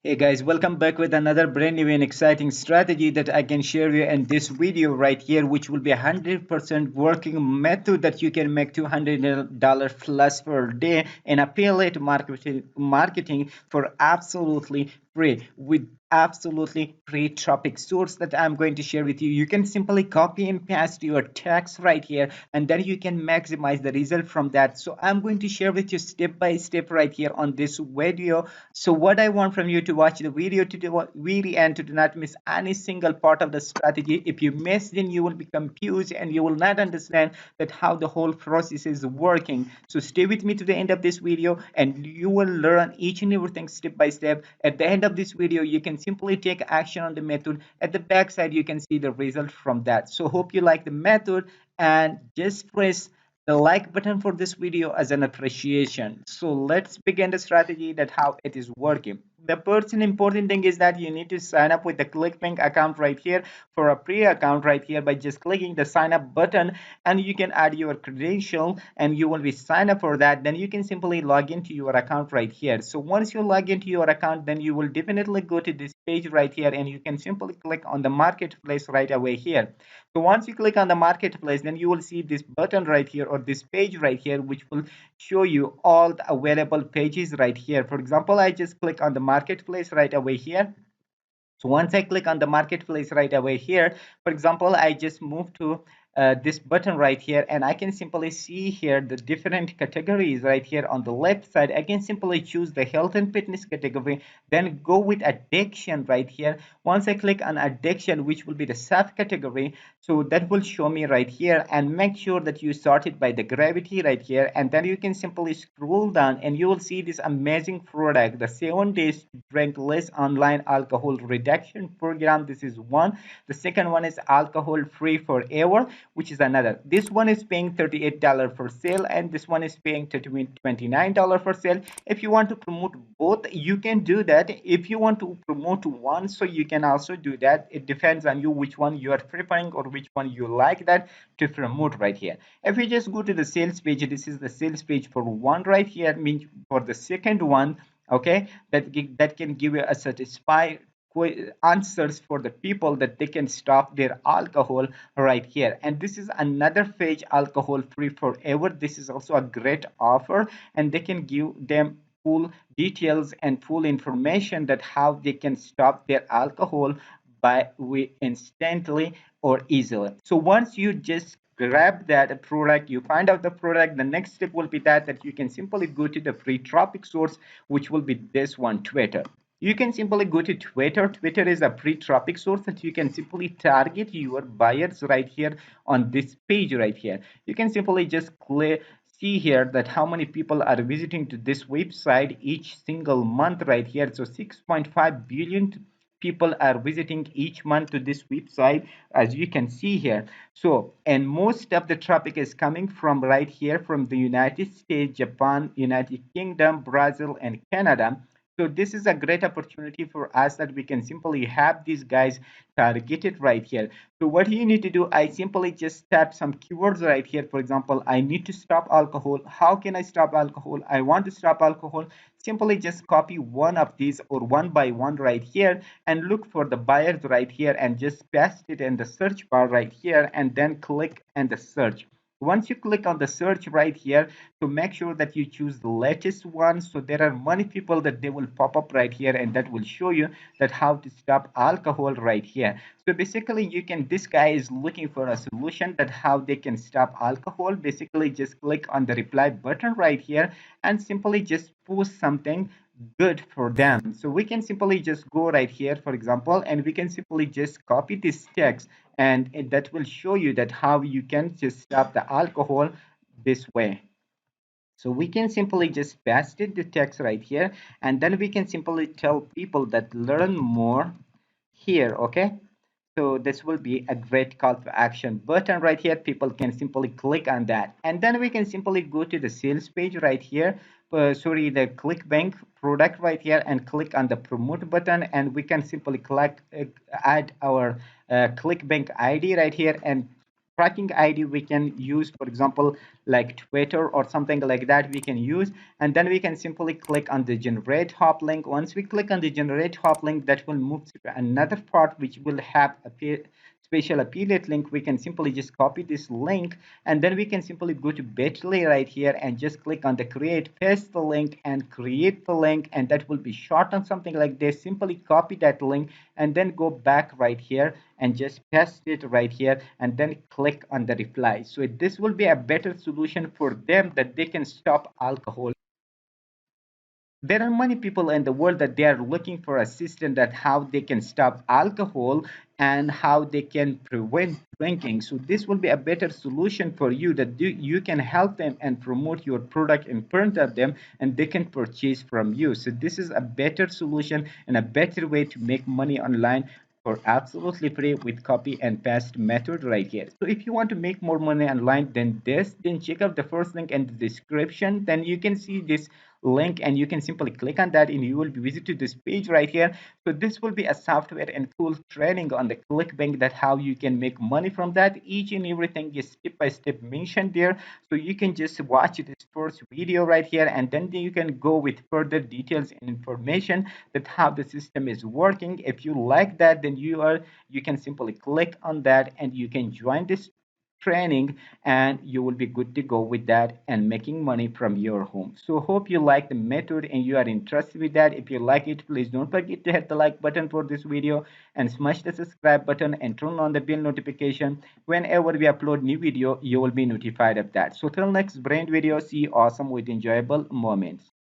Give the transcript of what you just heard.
Hey guys, welcome back with another brand new and exciting strategy that I can share you in this video right here, which will be 100% working method that you can make $200 plus per day in affiliate marketing for absolutely free with absolutely free traffic source that I'm going to share with you. You can simply copy and paste your text right here, and then you can maximize the result from that. So I'm going to share with you step by step right here on this video. So what I want from you to watch the video to do really and to do not miss any single part of the strategy. If you miss, then you will be confused and you will not understand that how the whole process is working. So stay with me to the end of this video and you will learn each and everything step by step. At the end of this video, you can simply take action on the method. At the back side, you can see the result from that. So hope you like the method and just press the like button for this video as an appreciation. So let's begin the strategy that how it is working. The first and important thing is that you need to sign up with the ClickBank account right here for a free account right here by just clicking the sign up button, and you can add your credential and you will be signed up for that. Then you can simply log into your account right here. So once you log into your account, then you will definitely go to this page right here and you can simply click on the marketplace right away here. So once you click on the marketplace, then you will see this button right here or this page right here, which will show you all the available pages right here. For example, I just click on the marketplace right away here. So once I click on the marketplace right away here, for example, I just move to this button right here, and I can simply see here the different categories right here on the left side. I can simply choose the health and fitness category, then go with addiction right here. Once I click on addiction, which will be the subcategory, so that will show me right here, and make sure that you sort it by the gravity right here, and then you can simply scroll down and you will see this amazing product, the 7 days to drink less online alcohol reduction program. This is one. The second one is alcohol free forever, which is another. This one is paying $38 for sale, and this one is paying $29 for sale. If you want to promote both, you can do that. If you want to promote one, so you can also do that. It depends on you which one you are preferring or which one you like that to promote right here. If you just go to the sales page, this is the sales page for one right here, means for the second one, okay, that can give you a satisfied answers for the people that they can stop their alcohol right here. And this is another page, alcohol free forever. This is also a great offer, and they can give them full details and full information that how they can stop their alcohol by instantly or easily. So once you just grab that product, you find out the product, the next step will be that you can simply go to the free traffic source, which will be this one, Twitter. You can simply go to Twitter. Twitter is a free traffic source that you can simply target your buyers right here on this page right here. You can simply just see here that how many people are visiting to this website each single month right here. So 6.5 billion people are visiting each month to this website, as you can see here. So, and most of the traffic is coming from right here from the United States, Japan, United Kingdom, Brazil, and Canada. So this is a great opportunity for us that we can simply have these guys targeted right here. So what you need to do, I simply just tap some keywords right here. For example, I need to stop alcohol. How can I stop alcohol? I want to stop alcohol. Simply just copy one of these or one by one right here and look for the buyers right here and just paste it in the search bar right here and then click and the search. Once you click on the search right here, to make sure that you choose the latest one, so there are many people that they will pop up right here and that will show you that how to stop alcohol right here. So basically you can, this guy is looking for a solution that how they can stop alcohol. Basically just click on the reply button right here and simply just post something good for them. So we can simply just go right here, for example, and we can simply just copy this text, and that will show you that how you can just stop the alcohol this way. So we can simply just paste it the text right here, and then we can simply tell people that learn more here. Okay, so this will be a great call to action button right here. People can simply click on that, and then we can simply go to the sales page right here, sorry, the ClickBank product right here, and click on the promote button, and we can simply click add our ClickBank ID right here, and tracking ID we can use, for example, like Twitter or something like that we can use. And then we can simply click on the generate hop link. Once we click on the generate hop link, that will move to another part which will have a special affiliate link. We can simply just copy this link, and then we can simply go to Bitly right here and just click on the create, paste the link and create the link, and that will be short on something like this. Simply copy that link and then go back right here and just paste it right here and then click on the reply. So this will be a better solution for them that they can stop alcohol. There are many people in the world that they are looking for a system that how they can stop alcohol and how they can prevent drinking. So this will be a better solution for you, that you can help them and promote your product in front of them and they can purchase from you. So this is a better solution and a better way to make money online for absolutely free with copy and paste method right here. So if you want to make more money online than this, then check out the first link in the description. Then you can see this link and you can simply click on that and you will be visited to this page right here. So this will be a software and tool training on the ClickBank, that how you can make money from that. Each and everything is step by step mentioned there. So you can just watch this first video right here and then you can go with further details and information that how the system is working. If you like that, then you can simply click on that and you can join this training and you will be good to go with that and making money from your home. So hope you like the method and you are interested with that. If you like it, please don't forget to hit the like button for this video and smash the subscribe button and turn on the bell notification. Whenever we upload new video, you will be notified of that. So till next brand video, see you awesome with enjoyable moments.